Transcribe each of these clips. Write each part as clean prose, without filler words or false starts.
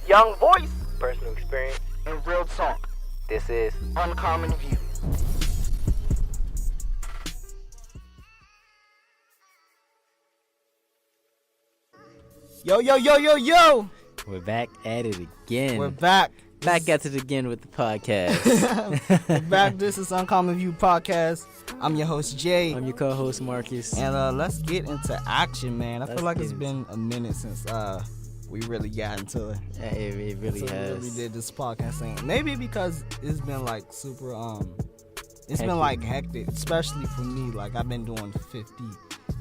Young voice, personal experience, and real talk. This is Uncommon View. Yo, yo, yo, yo, yo! We're back at it again. We're back. Back at it again with the podcast. We're back. This is Uncommon View Podcast. I'm your host, Jay. I'm your co-host, Marcus. And let's get into action, man. I Let's feel like get it's been a minute since we really got into it. Yeah, it really So has. we did this podcast thing. Maybe because it's been like super, it's Hectic. been like hectic, especially for me. Like I've been doing 50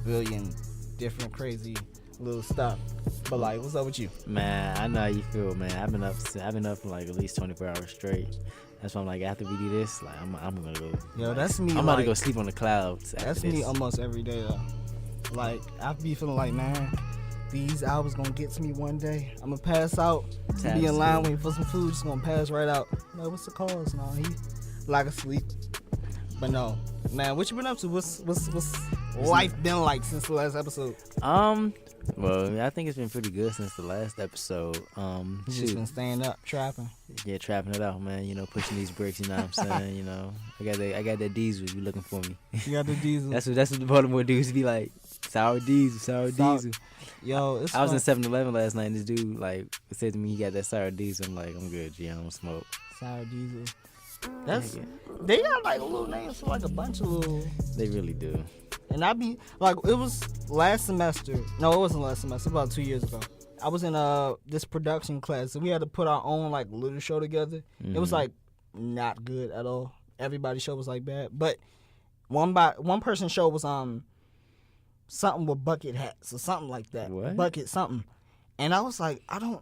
billion different crazy little stuff. But like, what's up with you? Man, I know how you feel, man. I've been up for like at least 24 hours straight. That's why I'm like, after we do this, like I'm gonna go. Yo, like, that's me. I'm about to like- go sleep on the clouds. After That's this. me almost every day though. Like I be feeling like, man, these hours gonna get to me one day. I'm gonna pass out, Time be in to line sleep. waiting for some food, just gonna pass right out. Like, what's the cause? No, he like asleep. But no, man, what you been up to? What's life been like since the last episode? Well, I think it's been pretty good since the last episode. You just Shoot. been staying up, trapping. Yeah, trapping it out, man. You know, pushing these bricks. You know what I'm saying? You know, I got that diesel. You looking for me? You got the diesel. That's what the Baltimore dudes be like. Sour diesel. Yo, it's I was fun. in 7-Eleven last night and this dude like said to me he got that sour diesel. I'm like, I'm good, G. I don't smoke. Sour diesel. That's Yeah, they got like little names for like a bunch of little. they really do. And I be like, it was last semester. No, it wasn't last semester. About 2 years ago. I was in this production class, and we had to put our own like little show together. It was Mhm. like not good at all. Everybody's show was like bad, but one person's show was something with bucket hats or something like that. What? Bucket something. And I was like, I don't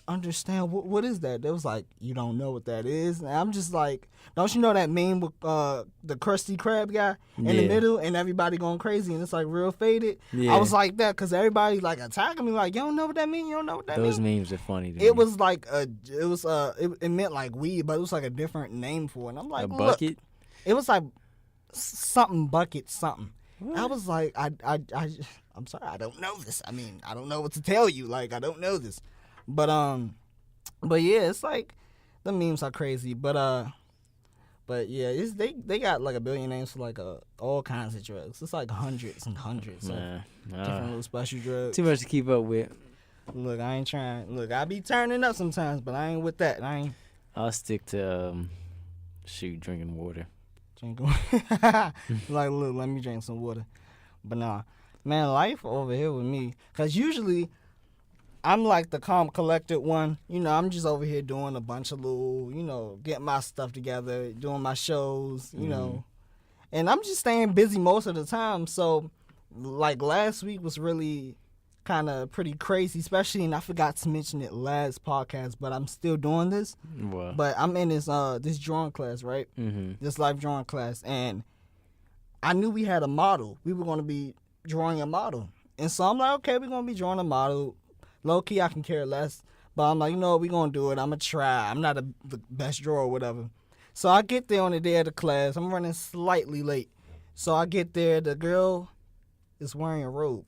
understand what is that? They was like, you don't know what that is. And I'm just like, don't you know that meme with the Krusty Krab guy in the Yeah. middle and everybody going crazy and it's like real faded? Yeah. I was like that because everybody like attacking me like, you don't know what that mean? You don't know what that Those mean? memes are funny to me. It was like it meant like weed, but it was like a different name for it. And I'm like, a look, bucket. it was like something bucket something. What? I was like, I'm sorry, I don't know this. I mean, I don't know what to tell you. Like, I don't know this. But yeah, it's like the memes are crazy. But yeah, they got like a billion names for like all kinds of drugs. It's like hundreds and hundreds of Man, different little special drugs. too much to keep up with. Look, I ain't trying. Look, I be turning up sometimes, but I ain't with that. I ain't I'll stick to drinking water. drinking. Like, look, let me drink some water. But nah, man, life over here with me. Cause usually I'm like the calm, collected one. You know, I'm just over here doing a bunch of little, you know, getting my stuff together, doing my shows, you know. And I'm just staying busy most of the time. So, like, last week was really kind of pretty crazy, especially, and I forgot to mention it last podcast, but I'm still doing this. Well, But I'm in this drawing class, right? This life drawing class, and I knew we had a model. We were going to be drawing a model. And so I'm like, okay, we're going to be drawing a model. Low key, I can care less. But I'm like, you know what, we're going to do it. I'm going to try. I'm not the best drawer or whatever. So I get there on the day of the class. I'm running slightly late. So I get there. The girl is wearing a robe.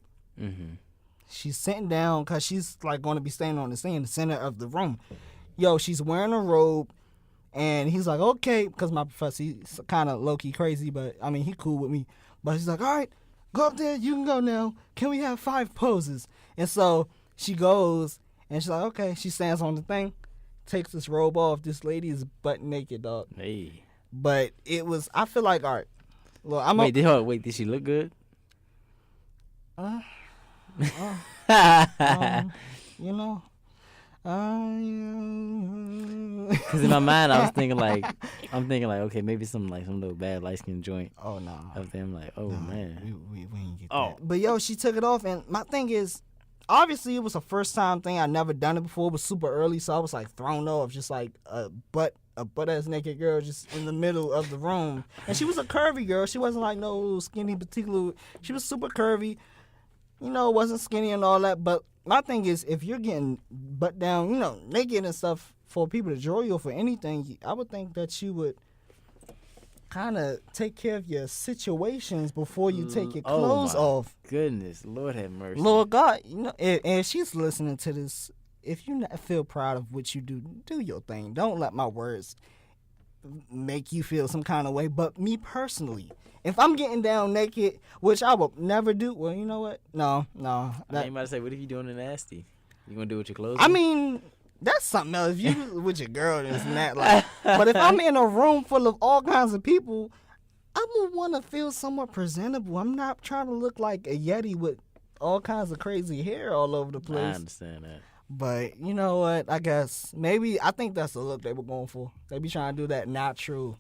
She's sitting down because she's like going to be standing on in the center of the room. Yo, she's wearing a robe. And he's like, okay, because my professor, he's kind of low-key crazy, but, I mean, he cool with me. But he's like, all right, go up there, you can go now. Can we have 5 poses? And so she goes, and she's like, okay. She stands on the thing, takes this robe off. This lady is butt naked, dog. hey. But it was, I feel like, all right, look, I'm Wait, did she look good? you know, Because in my mind, I was thinking like, okay, maybe some little bad light skin joint oh, no. up there. I'm like, oh man. We ain't get Oh. that. But yo, she took it off, and my thing is, obviously it was a first time thing. I never done it before. It was super early, so I was like thrown off, just like a butt ass naked girl just in the middle of the room. And she was a curvy girl. She wasn't like no skinny particular. She was super curvy. You know, wasn't skinny and all that. But my thing is, if you're getting butt down, you know, naked and stuff for people to draw you or for anything, I would think that you would kind of take care of your situations before you take your clothes Oh my off. goodness, Lord have mercy. Lord God, you know, and she's listening to this. if you feel proud of what you do your thing. Don't let my words make you feel some kind of way. But me personally, if I'm getting down naked, which I would never do, well, you know what? No. I ain't about to say, what if you doing it nasty? You gonna do it with your clothes? I mean, that's something else. If you with your girl, it's not like. But if I'm in a room full of all kinds of people, I would want to feel somewhat presentable. I'm not trying to look like a Yeti with all kinds of crazy hair all over the place. I understand that. But you know what? I think that's the look they were going for. They be trying to do that natural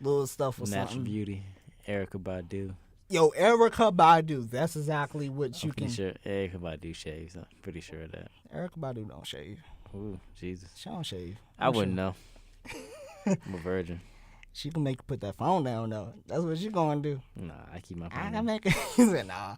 little stuff or Natural something. beauty. Erykah Badu. Yo, Erykah Badu. That's exactly what you I'm pretty can. sure Erykah Badu shaves. I'm pretty sure of that. Erykah Badu don't shave. Ooh, Jesus. She don't shave. I wouldn't know. I'm a virgin. She can make you put that phone down though. That's what she gonna do. Nah, I keep my I phone. can make it. He said, nah.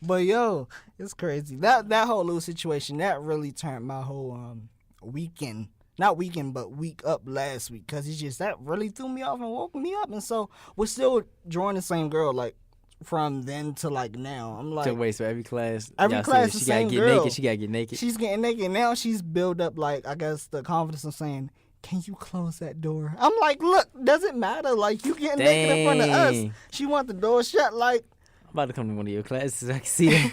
But yo, it's crazy. That whole little situation that really turned my whole weekend. Not weekend, but week up last week, cause it's just that really threw me off and woke me up, and so we're still drawing the same girl like from then to like now. I'm like, So wait, so every class, Every y'all class said the she gotta same get girl. naked. She gotta get naked. she's getting naked now. She's built up like I guess the confidence of saying, "Can you close that door?" I'm like, look, does it matter? Like you getting naked in front of us. Dang. She want the door shut. Like, I'm about to come to one of your classes. I can see that.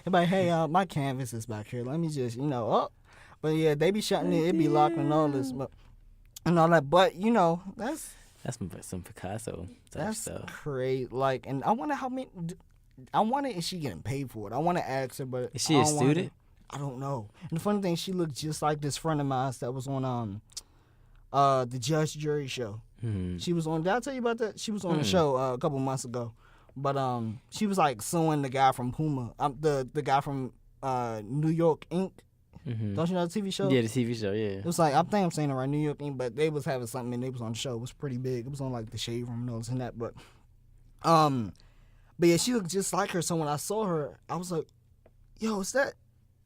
I'm like, hey, my canvas is back here. Let me just, But yeah, they be shutting it. It be locked and all this, and all that. But that's Some Picasso type that's stuff. crazy. Like, and I wonder how many. I wonder if she getting paid for it. I want to ask her, but Is she I a don't wanna- student? I don't know. And the funny thing, she looked just like this friend of mine that was on the Judge Jury show. Hmm. She was on. Did I tell you about that? She was on the show a couple months ago, but she was like suing the guy from Puma, the guy from New York Inc. Mm-hmm. Don't you know the TV show? Yeah, the TV show. Yeah. It was like I think I'm saying it right, New York Inc. But they was having something and they was on the show. It was pretty big. It was on like the Shade Room and all this and that. But yeah, she looked just like her. So when I saw her, I was like, "Yo, is that?"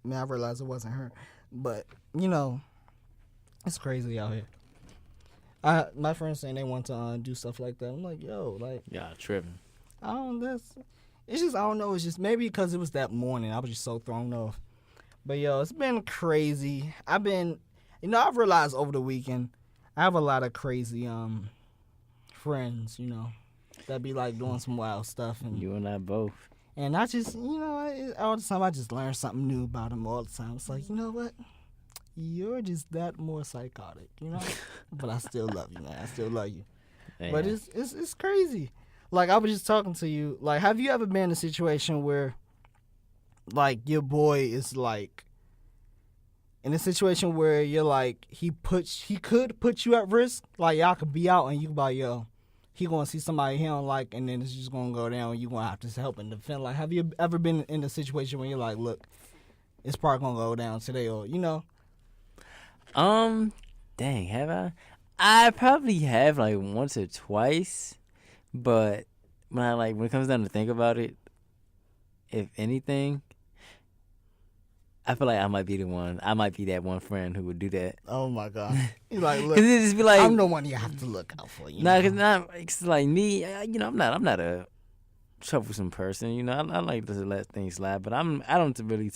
I mean, I realized it wasn't her, but it's crazy out here. My friends saying they want to do stuff like that. I'm like, yo, like Yeah, tripping. it's just I don't know. It's just maybe because it was that morning. I was just so thrown off. But yo, it's been crazy. I've realized over the weekend I have a lot of crazy friends, that be like doing some wild stuff and You and I both. and I just all the time I just learn something new about them all the time. It's like, you know what? You're just that more psychotic, but I still love you, man. I still love you. Man. But it's crazy. Like I was just talking to you. Like, have you ever been in a situation where, like, your boy is like, in a situation where you're like, he could put you at risk. Like y'all could be out and you be like, yo, he gonna see somebody he don't like, and then it's just gonna go down. And you gonna have to help and defend. Like, have you ever been in a situation where you're like, look, it's probably gonna go down today, or Dang, have I? I probably have like once or twice, but when it comes down to think about it, if anything, I feel like I might be the one. I might be that one friend who would do that. Oh my God, you like, look, Cause it just be like, I'm the one you have to look out for. Cause like me, I'm not a troublesome person. I like to let things slide, but I don't really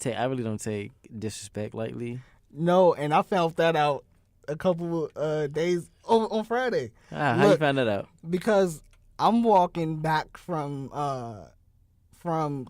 I really don't take disrespect lightly. No, and I found that out a couple days on Friday. How you found that out? Because I'm walking back from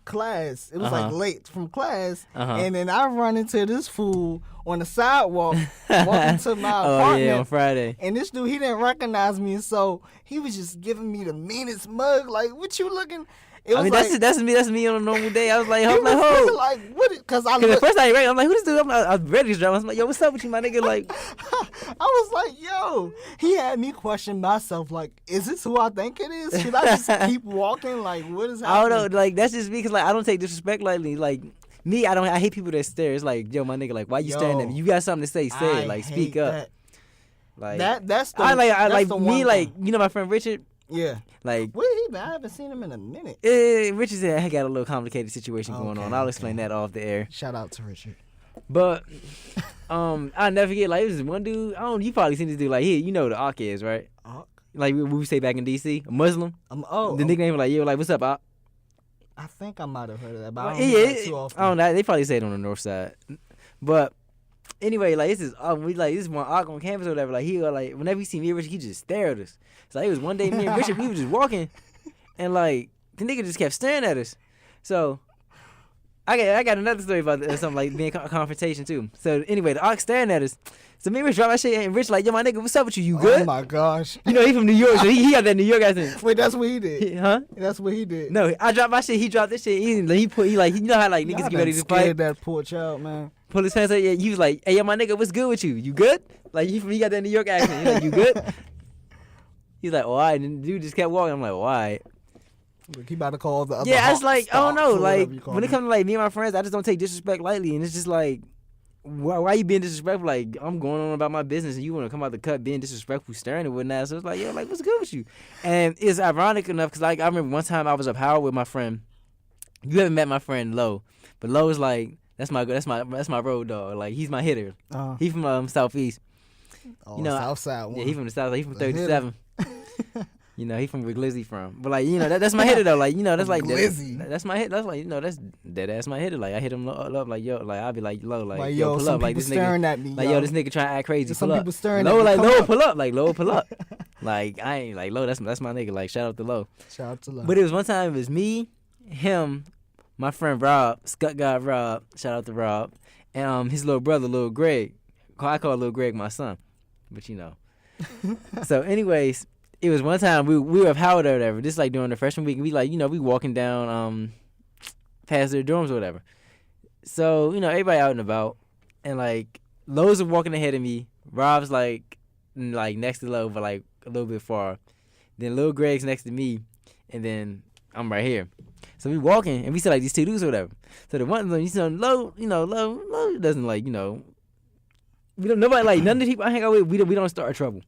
class. It was like late from class, and then I run into this fool on the sidewalk walking to my apartment. Oh yeah, on Friday. And this dude, he didn't recognize me, so he was just giving me the meanest mug. Like, what you looking? It was That's me on a normal day. I was like, he hold was on, looking hold. like, what? Because Cause at first I I'm like, who this dude? I was ready to drive. I was like, yo, what's up with you, my nigga? Like, I was like, yo, he had me question myself, like, is this who I think it is? Should I just keep walking? Like, what is happening? I don't know. Like, that's just me, cause like I don't take disrespect lightly. Like me, I hate people that stare. It's like, yo, my nigga, like, why you staring at me? You got something to say? Say it. Like, speak hate up. that. Like That's the I like the me. one Like, thing. my friend Richard. Yeah. Like, Where he been? I haven't seen him in a minute. Richard said I got a little complicated situation going on. Okay, I'll explain that off the air. Shout out to Richard. But I'll never forget. Like, it was one dude. You probably seen this dude. Like, here, the Ak is, right? Ak? Like we say back in DC, a Muslim. The nickname was like, yo, like, what's up, Ak? I think I might have heard of that, but I don't Yeah, hear that too often. I don't know. They probably say it on the north side. But anyway, like this is this is one arc on campus or whatever. Like he like whenever he see me and Richard, he just stare at us. So it was one day me and Richard, we were just walking, and like the nigga just kept staring at us. So I got another story about something like being a confrontation too. So anyway, the arc staring at us. So me and Rich drop that shit, and Rich like, yo, my nigga, what's up with you? You good? Oh my gosh. You know he from New York, so he got that New York accent. Wait, that's what he did. Huh? That's what he did. No, I dropped my shit. He dropped this shit. You know how like niggas Y'all get ready to done fight. scared that poor child, man. Pull his pants up. Yeah, he was like, hey, yo, my nigga, what's good with you? You good? Like he got that New York accent. He's like, you good? He's like, all right. And the dude just kept walking. I'm like, why? Look, he about to call the other. Yeah, I was like, I don't know. Stalks or Like whatever you call when it them. comes to like me and my friends, I just don't take disrespect lightly, and it's just like. Why you being disrespectful? Like, I'm going on about my business and you want to come out the cut being disrespectful, staring and whatnot. So it's like, yo, like, what's good with you? And it's ironic enough because, like, I remember one time I was up Howard with my friend. You haven't met my friend Lo, but Lo is like, that's my road dog. Like, he's my hitter. He from Southeast. Oh, you know, South Side one. Yeah, he from the South. He from The hitter. 37. You know, he from where Glizzy from. But like, you know, that's my hitter though. Like, you know, that's like Glizzy. that's my hit. That's like, you know, that's my hitter. Like I hit him up like yo, like I'll be like low, like yo, pull some up, like people this staring nigga, at me. like yo, this nigga trying to act crazy. There's Pull some up. people staring Low, at me. like Come low, up. pull up, like low, pull up. Like I ain't like low. That's my nigga. Like shout out to Low. Shout out to Love. But it was one time. It was me, him, my friend Rob, Scut God Rob. Shout out to Rob, and his little brother, little Greg. I call little Greg my son, but you know. So, anyways. It was one time we were up Howard or whatever. This like during the freshman week. We like, you know, we walking down past their dorms or whatever. So, you know, everybody out and about. And like Lowe's are walking ahead of me. Rob's like next to Lowe, but like a little bit far. Then Lil Greg's next to me. And then I'm right here. So we walking and we see like these two dudes or whatever. So the one you see Lowe doesn't like, you know, we don't nobody like none of the people I hang out with, we don't start trouble.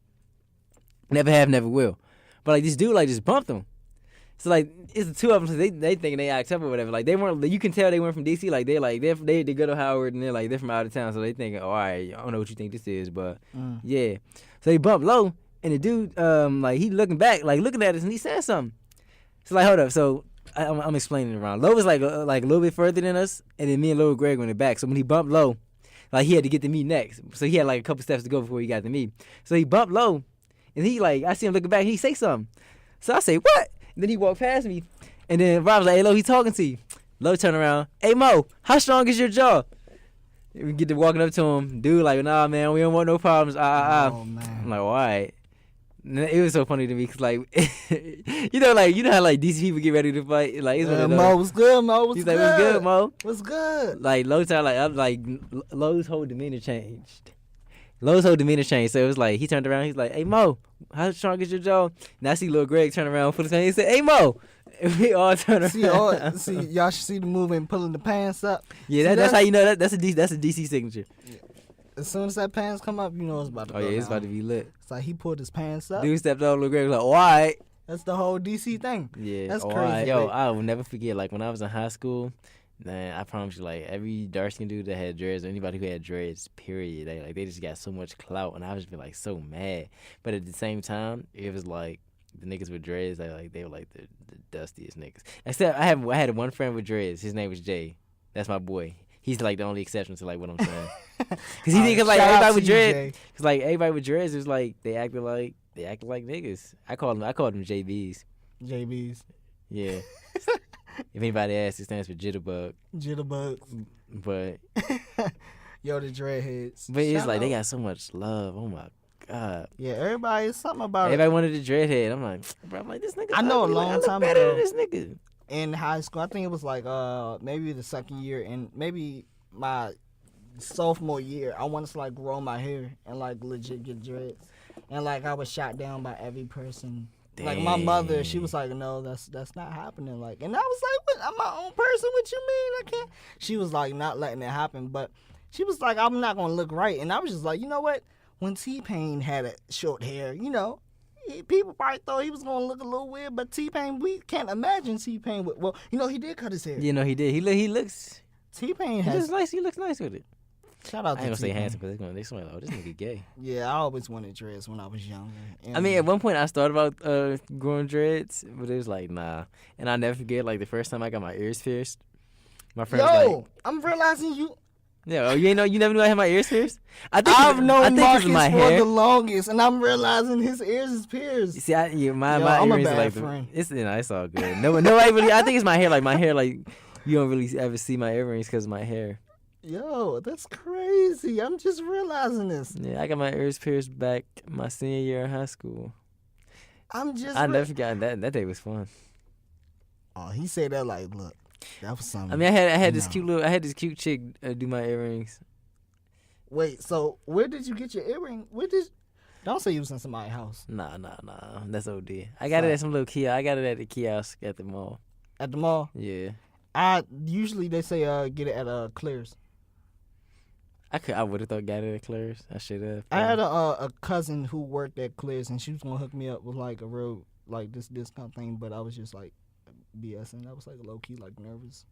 Never have, never will. But like this dude like just bumped him. So like it's the two of them. So they thinking they act up or whatever. Like they weren't. You can tell they weren't from DC. Like they go to Howard and they're from out of town. So they thinking, oh, all right, I don't know what you think this is, but yeah. So he bumped Low and the dude like he looking back like looking at us and he said something. So like hold up. So I'm explaining it around. Low was like a little bit further than us, and then me and Lil Greg went back. So when he bumped Low, like he had to get to me next. So he had like a couple steps to go before he got to me. So he bumped Low. And he like, I see him looking back, he say something. So I say, what? And then he walked past me. And then Rob was like, hey, Lo, he talking to you. Lo turn around, hey, Mo, how strong is your jaw? And we get to walking up to him. Dude like, nah, man, we don't want no problems. Oh, man. I'm like, all right. And it was so funny to me because like, you know how like DC people get ready to fight? Like, it's one of those. Mo, what's good, Mo? What's He's good? like, what's good, Mo? What's good? Like, Lo turned Lo's whole demeanor changed. Lowe's whole demeanor changed, so it was like he turned around. He's like, "Hey Mo, how strong is your jaw?" And I see Lil Greg turn around, put his hand. He said, "Hey Mo," and we all turn around. See, y'all should see the movement pulling the pants up. Yeah, that's how you know that's a DC signature. As soon as that pants come up, you know it's about to. Oh go yeah, it's down. about to be lit. It's like he pulled his pants up. Dude stepped on Lil Greg was like, "All right." That's the whole DC thing. Yeah, That's all crazy. right. Yo, Like- I will never forget. Like when I was in high school, man, I promise you, like every dark skinned dude that had dreads, or anybody who had dreads, period, they just got so much clout, and I was just like so mad. But at the same time, it was like the niggas with dreads, they were like the dustiest niggas. Except I had one friend with dreads. His name was Jay. That's my boy. He's like the only exception to like what I'm saying. Cause he think like Shout out everybody to with you, dreads, Jay. cause like everybody with dreads is like they acted like niggas. I called them JBs. JB's Yeah. If anybody asks, it stands for jitterbug. jitterbugs. But Yo, the dreadheads. but it's Shout like they out. got so much love. Oh my god. Yeah, everybody. It's something about it. Everybody wanted a dreadhead. I'm like, bro, I'm like this nigga. I know a ugly. Like, long I look time better ago. than this nigga. In high school. I think it was like maybe the second year and maybe my sophomore year. I wanted to like grow my hair and like legit get dreads. And like I was shot down by every person. Like my mother, she was like, "No, that's not happening." Like, and I was like, "What? I'm my own person. What you mean? I can't?" She was like, not letting it happen. But she was like, "I'm not gonna look right." And I was just like, you know what? When T-Pain had a short hair, you know, people probably thought he was gonna look a little weird. But T-Pain, we can't imagine T-Pain with. Well, you know, he did cut his hair. You know he did. He looks. T-Pain He has. looks nice. He looks nice with it. Shout I out ain't to gonna say T-Pain. handsome because they somebody like, oh, this nigga gay. Yeah, I always wanted dreads when I was younger. And I mean, at one point I thought about growing dreads, but it was like nah. And I never forget like the first time I got my ears pierced. My friend was like, yo, I'm realizing Yeah, oh, you never knew I had my ears pierced? I think I've I known think it's Marcus my for hair. the longest, and I'm realizing his ears is pierced. See, my I'm a earrings are bad like friend. it's all good. Nobody really. I think it's my hair. Like you don't really ever see my earrings because of my hair. Yo, that's crazy. I'm just realizing this. Yeah, I got my ears pierced back my senior year in high school. I'm just. I never forgot that. That day was fun. Oh, he said that like, look, that was something. I mean, I had this No. cute chick do my earrings. Wait, so where did you get your earring? Don't say you was in somebody's house. Nah. That's OD. I got it at some little kiosk. I got it at the kiosk at the mall. At the mall? Yeah. Usually they say get it at Claire's. I would have thought got it at Claire's. I should have. I had a cousin who worked at Claire's, and she was gonna hook me up with like a real like this discount thing, but I was just like BSing. I was like low key like nervous.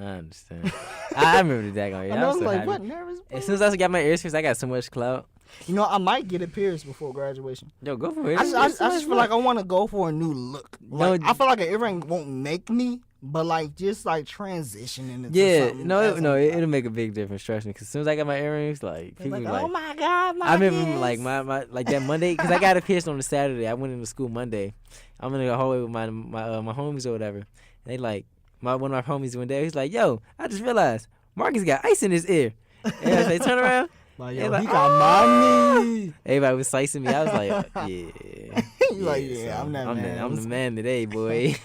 I understand. I remember the daggone. And I was so like, happy. what nervous? Bro? As soon as I got my ears pierced, I got so much clout. You know, I might get it pierced before graduation. Yo, go for it. I just feel like I want to go for a new look. Like, No, I feel like an earring won't make me, but like just like transitioning into yeah, something. it'll make a big difference. Trust me. Because as soon as I got my earrings, like They're people like, be like, oh my god, I remember Marcus. like my like that Monday because I got it pierced on the Saturday. I went into school Monday. I'm in the hallway with my homies or whatever. And they like one of my homies went there. He's like, yo, I just realized Marcus got ice in his ear. And I say, turn around. Like, They yo, like, he got money. Everybody was slicing me. I was like, yeah. You like, yeah, son, I'm that man. I'm the man today, boy.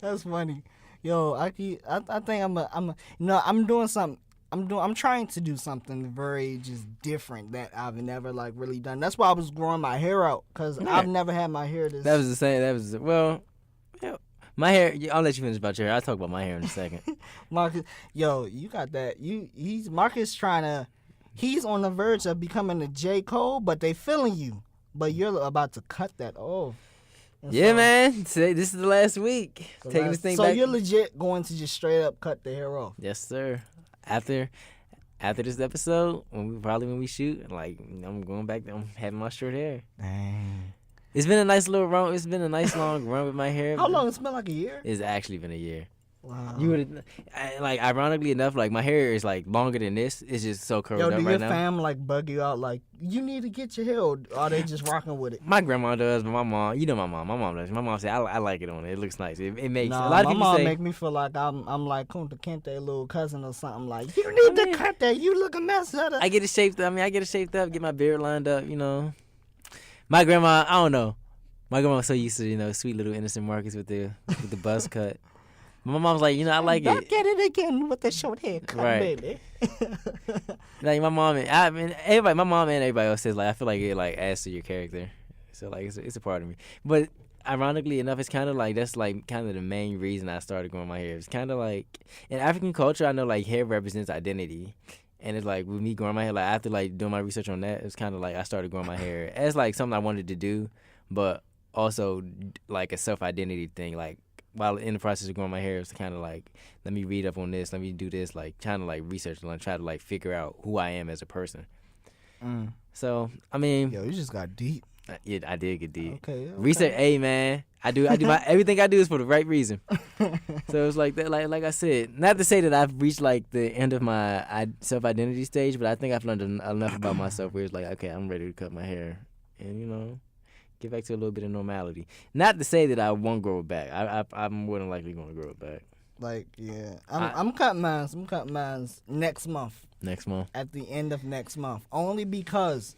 That's funny. Yo, I think I'm doing something. I'm trying to do something very just different that I've never like really done. That's why I was growing my hair out because Yeah. I've never had my hair this. That was the same. Yeah, my hair. I'll let you finish about your hair. I'll talk about my hair in a second. Marcus, yo, you got that. Marcus he's on the verge of becoming a J. Cole, but they feeling you. But you're about to cut that off. And Yeah, so- man. Today, this is the last week. so Taking that's- this thing so back. you're legit going to just straight up cut the hair off. Yes, sir. After this episode, when we shoot, like I'm going back. I'm having my short hair. Dang. It's been a nice little run. It's been a nice long run with my hair. How long? It's been like a year. It's actually been a year. Wow. You would like, ironically enough, like my hair is like longer than this. It's just so curled Yo, up do right your now. fam like bug you out? Like you need to get your hair, or are they just rocking with it? My grandma does, but my mom, my mom does. My mom said I like it on it. It looks nice. It makes Nah, a lot of my people mom say. make me feel like I'm like Kunta Kinte, little cousin or something. Like you need to cut that. You look a mess. I get it shaped up. I get it shaped up. Get my beard lined up. You know, my grandma. I don't know. My grandma was so used to sweet little innocent Marcus with the buzz cut. My mom's like, I like Don't it. get it again with the short hair cut, Right. baby. Like my mom my mom and everybody else says like I feel like it like adds to your character. So like it's a part of me. But ironically enough, it's kind of like that's like kind of the main reason I started growing my hair. It's kind of like in African culture, I know like hair represents identity. And it's like with me growing my hair, like after like doing my research on that, it's kind of like I started growing my hair as like something I wanted to do, but also like a self-identity thing. Like while in the process of growing my hair, it's kind of like, let me read up on this, let me do this, like trying to like research and try to like figure out who I am as a person. So I mean, Yo, you just got deep. yeah, I did get deep. Okay. Research, hey man, I do my everything I do is for the right reason. So it's like that, like I said, not to say that I've reached like the end of my self-identity stage, but I think I've learned enough about myself where it's like, okay, I'm ready to cut my hair and get back to a little bit of normality. Not to say that I won't grow it back. I'm more than likely going to grow it back Like, yeah, I'm cutting mine. I'm cutting mine next month. next month. At the end of next month, only because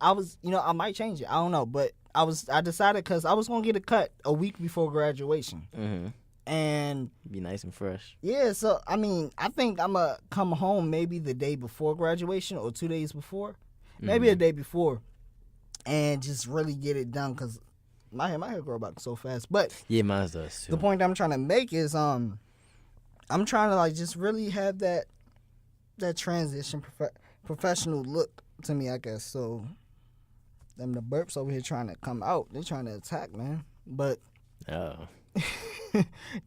I was, I might change it. I don't know, but I decided because I was gonna get a cut a week before graduation, Mm-hmm. and Be nice and fresh. yeah, so I mean, I think I'm gonna come home maybe the day before graduation or 2 days before, maybe a day before, and just really get it done because my hair grow back so fast. But Yeah, mine does too. the point I'm trying to make is I'm trying to like just really have that transition professional look to me, I guess. So them the burps over here trying to come out, they're trying to attack, man. But Oh.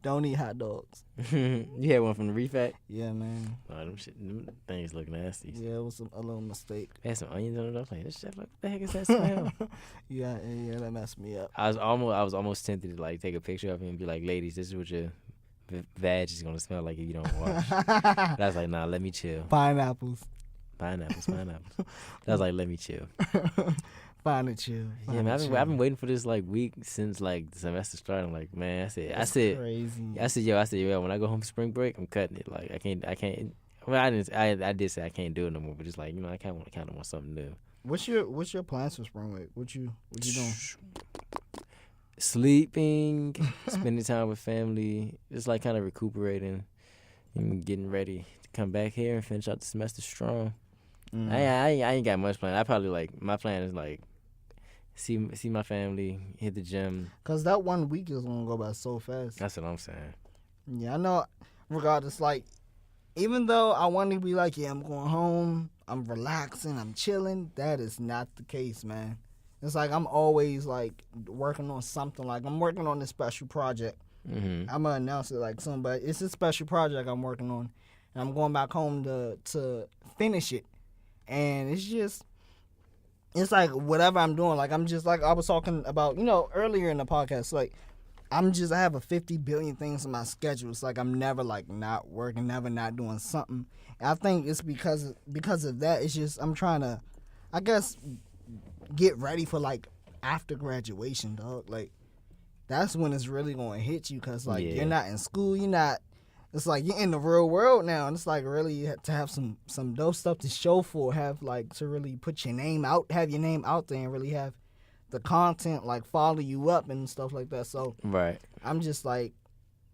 don't eat hot dogs. You had one from the refact? Yeah, man. Oh, them things look nasty. Yeah, it was a little mistake. They had some onions on it. I was like, this shit, what the heck is that smell? Yeah, that messed me up. I was almost tempted to like take a picture of it and be like, ladies, this is what your vag is gonna smell like if you don't wash. But I was like, nah, let me chill. Pineapples. Pineapples. I was like, let me chill. Fine and chill. Yeah, man, I've been waiting for this like week since like the semester started. I'm like, man, I said, crazy. yo, when I go home for spring break, I'm cutting it. Like, I can't. Well, I did say I can't do it no more, but it's like, you know, I kind of want something new. What's your plans for spring break? What you doing? Sleeping, spending time with family, just like kind of recuperating and getting ready to come back here and finish out the semester strong. I ain't got much plan. I probably like my plan is like see my family, hit the gym. Cause that 1 week is gonna go by so fast. That's what I'm saying. Yeah, I know. Regardless, like, even though I want to be like, yeah, I'm going home, I'm relaxing, I'm chilling, that is not the case, man. It's like I'm always, like, working on something. Like, I'm working on this special project. Mm-hmm. I'm going to announce it, like, soon, but it's a special project I'm working on. And I'm going back home to finish it. And it's just, it's like whatever I'm doing. Like, I'm just, like I was talking about, you know, earlier in the podcast, like, I have a 50 billion things in my schedule. It's like I'm never, like, not working, never not doing something. And I think it's because of that. It's just I'm trying to, I guess, get ready for, like, after graduation, dog. Like, that's when it's really going to hit you because, like, you're not in school. It's like you're in the real world now. And it's like really you have to have some dope stuff to show for, have, like, to really put your name out, have your name out there and really have the content, like, follow you up and stuff like that. So right, I'm just, like,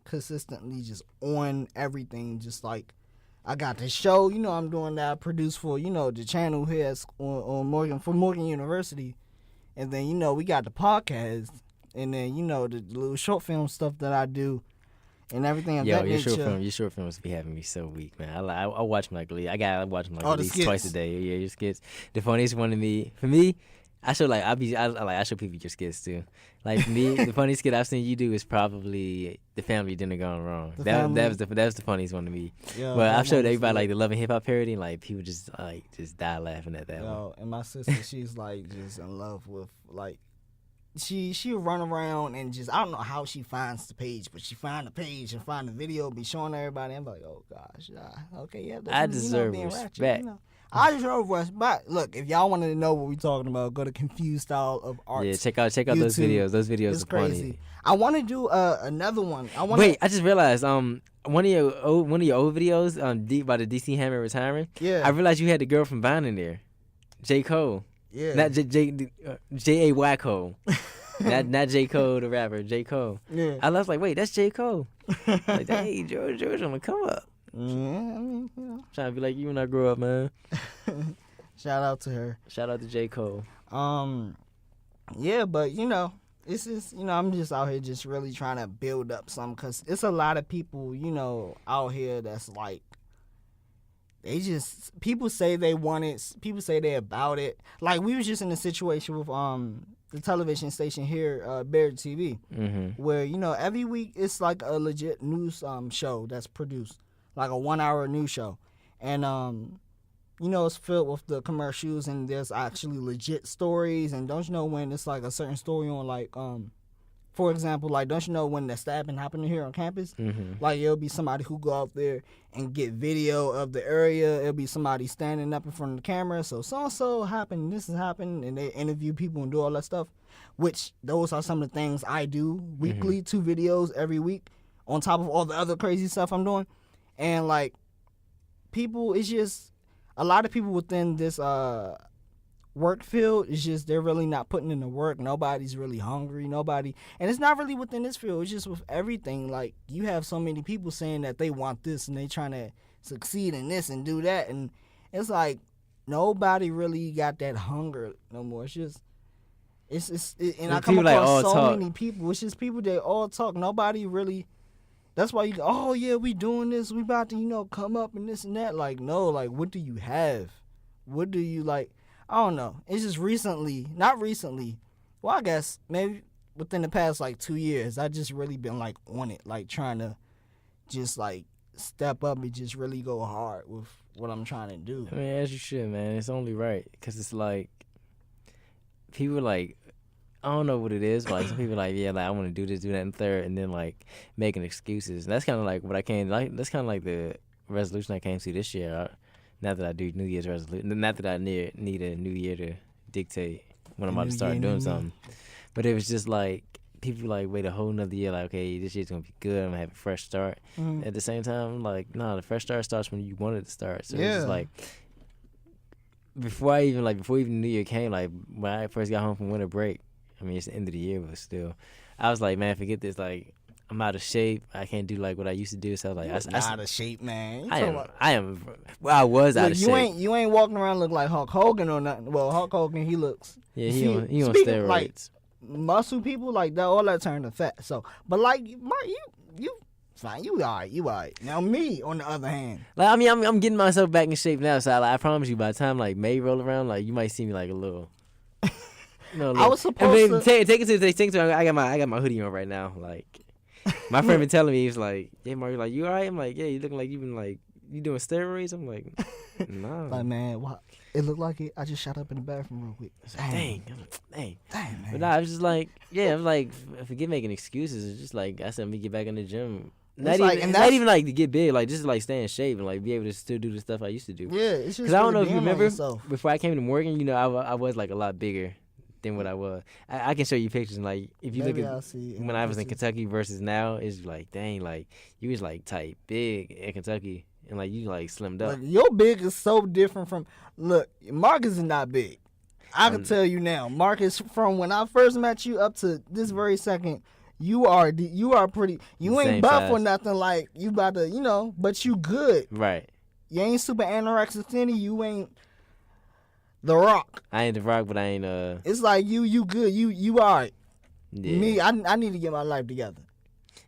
consistently just on everything. Just, like, I got the show, you know, I'm doing that. I produce for, you know, the channel here on Morgan University. And then, you know, we got the podcast. And then, you know, the little short film stuff that I do and everything of that nature. Your short films be having me so weak, man. I watch them like I watch them like at least skits. Twice a day. Yeah, your skits. The funniest one to me, for me, I show people your skits too. Like for me, the funniest skit I've seen you do is probably the Family Dinner Gone Wrong. That was the funniest one to me. Yo, but I've showed everybody like the Love and Hip Hop parody, and like people just die laughing at that one. And my sister, she's like just in love with like. She'll run around and just, I don't know how she finds the page, but she find the page and find the video, be showing everybody. I'm like, oh gosh, okay, yeah. I deserve respect. Ratchet, you know. I deserve respect. Look, if y'all want to know what we're talking about, go to Confused Style of Art. Yeah, check out YouTube. Those videos. Those videos it's are crazy. funny. I want to do another one. Wait, I just realized one of your old videos about the DC Hammer retiring. Yeah, I realized you had the girl from Vine in there, J. Cole. Yeah, not J.A. Cole. not J. Cole the rapper, J. Cole. Yeah. I was like, wait, that's J. Cole. Like, hey, George, I'm gonna come up. Yeah, I mean, you know. Trying to be like you when I grow up, man. Shout out to her. Shout out to J. Cole. Yeah, but you know, it's just, you know, I'm just out here just really trying to build up some, because it's a lot of people, you know, out here that's like, people say they want it, people say they about it. Like, we was just in a situation with the television station here, Bear TV, where, you know, every week it's like a legit news show that's produced, like a 1 hour news show. And, you know, it's filled with the commercials and there's actually legit stories. And don't you know when it's like a certain story on, like, for example, like, don't you know when the stabbing happened here on campus? Like, it'll be somebody who go out there and get video of the area. It'll be somebody standing up in front of the camera. So happened, this has happened, and they interview people and do all that stuff, which those are some of the things I do weekly, 2 videos every week, on top of all the other crazy stuff I'm doing. And, like, people, it's just, a lot of people within this work field, is just, they're really not putting in the work. Nobody's really hungry. And it's not really within this field. It's just with everything. Like, you have so many people saying that they want this and they trying to succeed in this and do that. And it's like, nobody really got that hunger no more. It's just, and I come across so many people. It's just people that all talk. Nobody really, that's why you go, oh yeah, we doing this. We about to, you know, come up and this and that. Like, no, like, what do you have? What do you, like, I don't know. It's just not recently. Well, I guess maybe within the past, like, 2 years, I just really been, like, on it. Like, trying to just, like, step up and just really go hard with what I'm trying to do. I mean, as you should, man. It's only right. Because it's like, people, like, I don't know what it is, but like some people like, yeah, like I want to do this, do that, and third, and then like making excuses. And that's kind of like what I came like. That's kind of like the resolution I came to this year. Not that I do New Year's resolution. Not that I need a New Year to dictate when I'm about to start doing something. But it was just like people like wait a whole nother year. Like, okay, this year's gonna be good. I'm gonna have a fresh start. At the same time, like, no, the fresh start starts when you want it to start. So it's just like. Before even New Year came, like when I first got home from winter break, I mean it's the end of the year, but still, I was like, man, forget this. Like I'm out of shape. I can't do like what I used to do. So I was like, I out of shape, man. I am. Well, I was out of shape. You ain't walking around look like Hulk Hogan or nothing. Well, Hulk Hogan, he looks. Yeah, he on steroids. Like muscle people like that, all that turn to fat. So, but like Mark, you. Fine, you alright. Now me, on the other hand, like I mean, I'm getting myself back in shape now. So I promise you, by the time like May roll around, like you might see me like a little. I was supposed to take it to. I got my hoodie on right now. Like my friend been telling me, he was like, "Yeah, Mark, like you alright?" I'm like, "Yeah, you looking like you been like you doing steroids?" I'm like, "No." Like man, what? It looked like it. I just shot up in the bathroom real quick. Dang, man. But nah, I was just like, yeah, I'm like, forget making excuses. It's just like I said, let me get back in the gym. Not even like to get big, like just like stay in shape and like be able to still do the stuff I used to do. Yeah, it's just because I don't know if you remember before I came to Morgan, you know, I was like a lot bigger than what I was. I can show you pictures and like if you look at when I was in Kentucky versus now, it's like dang, like you was like tight, big in Kentucky and like you like slimmed up. Like, your big is so different from Marcus is not big. I can tell you now, Marcus, from when I first met you up to this very second. You are pretty. You ain't buff or nothing like you about to, but you good. Right. You ain't super anorexic skinny. You ain't The Rock. I ain't The Rock, but I ain't It's like you good. You alright. Yeah. Me, I need to get my life together.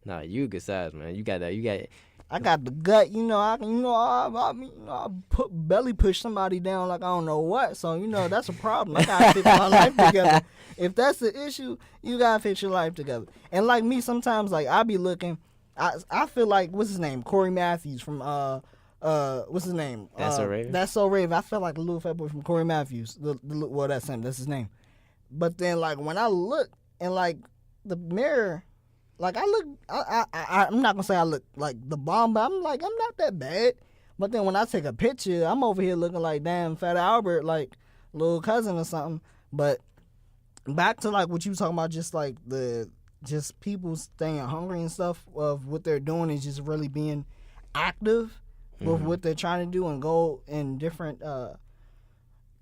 Nah, you a good size, man. You got that. You got. I got the gut. I put belly push somebody down like I don't know what. So that's a problem. I gotta fix my life together. If that's the issue, you gotta fix your life together. And like me, sometimes like I be looking. I feel like what's his name? Corey Matthews from what's his name? That's So Raven. That's So Raven. I felt like a little fat boy from Corey Matthews. That's him. That's his name. But then like when I look in like the mirror. Like I'm not gonna say I look like the bomb, but I'm not that bad. But then when I take a picture, I'm over here looking like damn Fat Albert, like little cousin or something. But back to like what you talking about, just like just people staying hungry and stuff of what they're doing is just really being active with what they're trying to do and go in different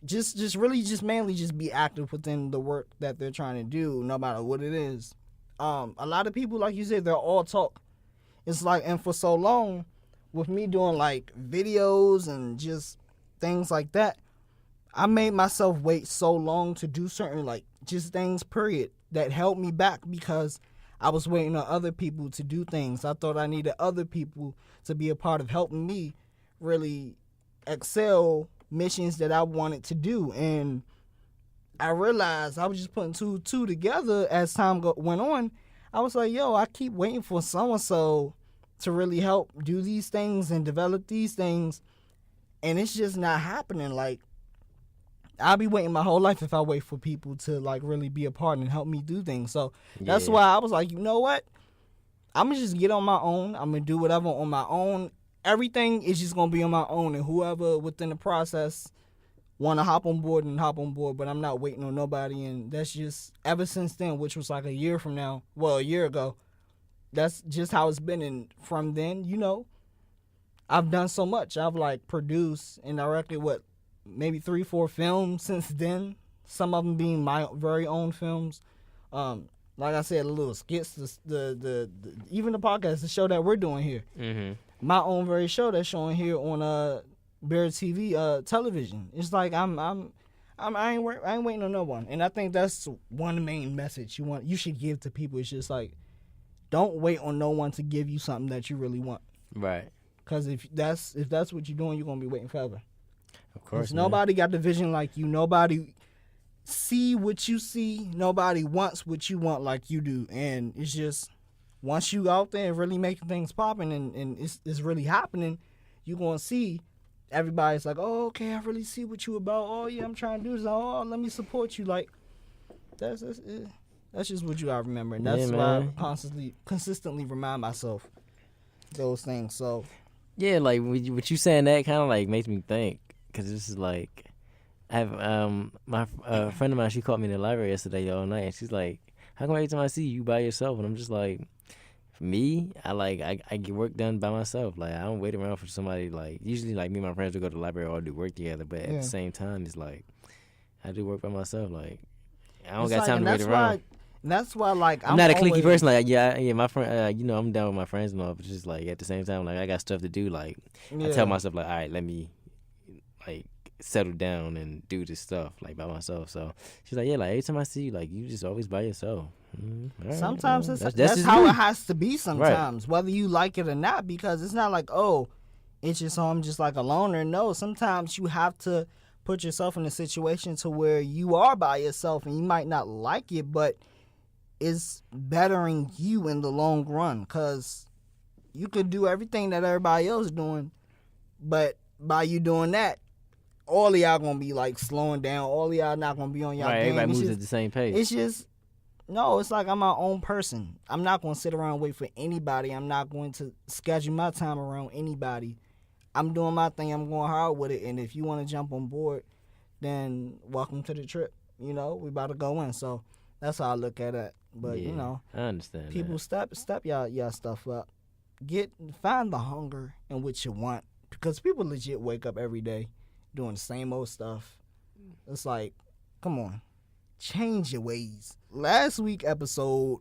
just mainly just be active within the work that they're trying to do, no matter what it is. A lot of people, like you said, they're all talk. It's like, and for so long, with me doing like videos and just things like that, I made myself wait so long to do certain like just things, period, that held me back because I was waiting on other people to do things. I thought I needed other people to be a part of helping me really excel missions that I wanted to do. And I realized I was just putting two together as time went on. I was like, yo, I keep waiting for so-and-so to really help do these things and develop these things, and it's just not happening. Like, I'll be waiting my whole life if I wait for people to, like, really be a part and help me do things. So that's why I was like, you know what? I'm going to just get on my own. I'm going to do whatever on my own. Everything is just going to be on my own, and whoever within the process want to hop on board, but I'm not waiting on nobody. And that's just ever since then, which was like a year ago, that's just how it's been. And from then, I've done so much. I've like produced and directed maybe 3-4 films since then, some of them being my very own films. Like I said, little skits, the even the podcast, the show that we're doing here, my own very show that's showing here on Bear TV television. It's like I ain't waiting on no one. And I think that's one main message you should give to people. It's just like, don't wait on no one to give you something that you really want. Right. Because if that's what you're doing, you're gonna be waiting forever. Of course. Nobody got the vision like you. Nobody see what you see. Nobody wants what you want like you do. And it's just once you out there and really making things popping and it's really happening, you're gonna see. Everybody's like, oh, okay, I really see what you about. Oh, yeah, I'm trying to do this. Oh, let me support you. Like, that's it. That's just what you gotta remember, and that's Yeah, why I man. consistently remind myself those things. So Yeah, like what you saying that kind of like makes me think, because this is like I have my friend of mine. She called me in the library yesterday all night, and she's like, "How come every time I see you by yourself?" And I'm just like, for me, I get work done by myself. Like I don't wait around for somebody. Like usually, like me and my friends will go to the library or do work together. But at Yeah. the same time, it's like I do work by myself. Like I don't it's got like, time and to wait that's around. why. That's why, like, I'm not a cliquey always- person. Like yeah, my friend. I'm down with my friends and all, but just like at the same time, like I got stuff to do. Like I Yeah. tell myself like, all right, let me like settle down and do this stuff like by myself. So she's like, yeah, like every time I see you, like you just always by yourself. All right, Sometimes well, that's just how me. it has to be sometimes, whether you like it or not, because it's not like, oh, it's just I'm just like a loner. No, sometimes you have to put yourself in a situation to where you are by yourself and you might not like it, but it's bettering you in the long run, because you could do everything that everybody else is doing, but by you doing that, all of y'all gonna be like slowing down, all of y'all not gonna be on y'all Right, game. everybody It's moves just- at the same pace. it's just, no, it's like I'm my own person. I'm not going to sit around and wait for anybody. I'm not going to schedule my time around anybody. I'm doing my thing. I'm going hard with it. And if you want to jump on board, then welcome to the trip. You know, we about to go in. So that's how I look at it. But, yeah, you know, I understand. people that. step y'all stuff up. Find the hunger in which you want. Because people legit wake up every day doing the same old stuff. It's like, come on. Change your ways. Last week episode,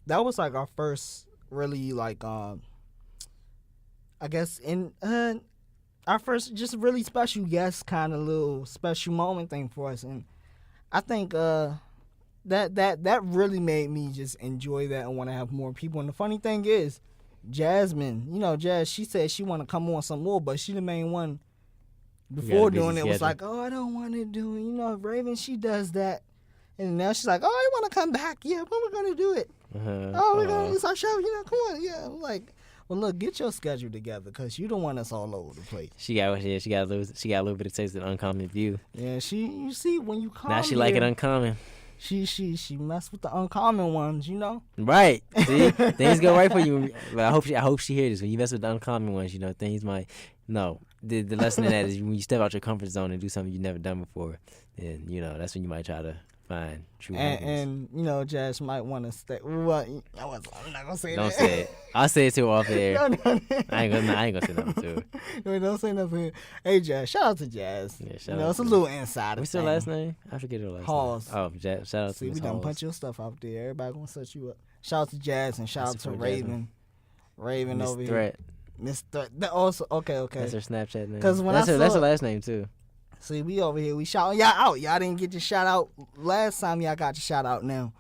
that was like our first really like I guess in our first just really special guest kind of little special moment thing for us, and I think that really made me just enjoy that and want to have more people. And the funny thing is, Jasmine, you know, Jazz, she said she want to come on some more, but she the main one before busy doing it was schedule. like, oh, I don't want to do it. You know, Raven, she does that. And now she's like, oh, I want to come back. Yeah, when we're going to do it? Oh, we're going to, it's our show. You know, come on. Yeah. I'm like, well, look, get your schedule together, because you don't want us all over the place. She got a little bit of taste of Uncommon View. Yeah, you see, when you come Now she like it uncommon. she mess with the uncommon ones, you know? Right. See, things go right for you. But I hope she hears this. When you mess with the uncommon ones, you know, things might. No, the lesson in that is when you step out your comfort zone and do something you've never done before, then you know that's when you might try to find true happiness. And you know, Jazz might want to stay. Well, I'm not gonna say Don't that. say it. I'll say it to her off air. No. I ain't gonna say nothing to her. No, don't say nothing. Hey, Jazz. Shout out to Jazz. Yeah, shout you know, out it's a to- little insider. What's her thing. last name? I forget her last Halls. name. Oh, shout out See, to we Miss done Halls. put your stuff out there. Everybody gonna set you up. Shout out to Jazz and shout out to support Raven. Jasmine. Raven Miss over Threat. here. Miss Threat. That also okay. That's her Snapchat name. 'Cause when that's I her, that's saw- her last name too. See, we over here. We shout y'all out. Y'all didn't get your shout out last time. Y'all got your shout out now.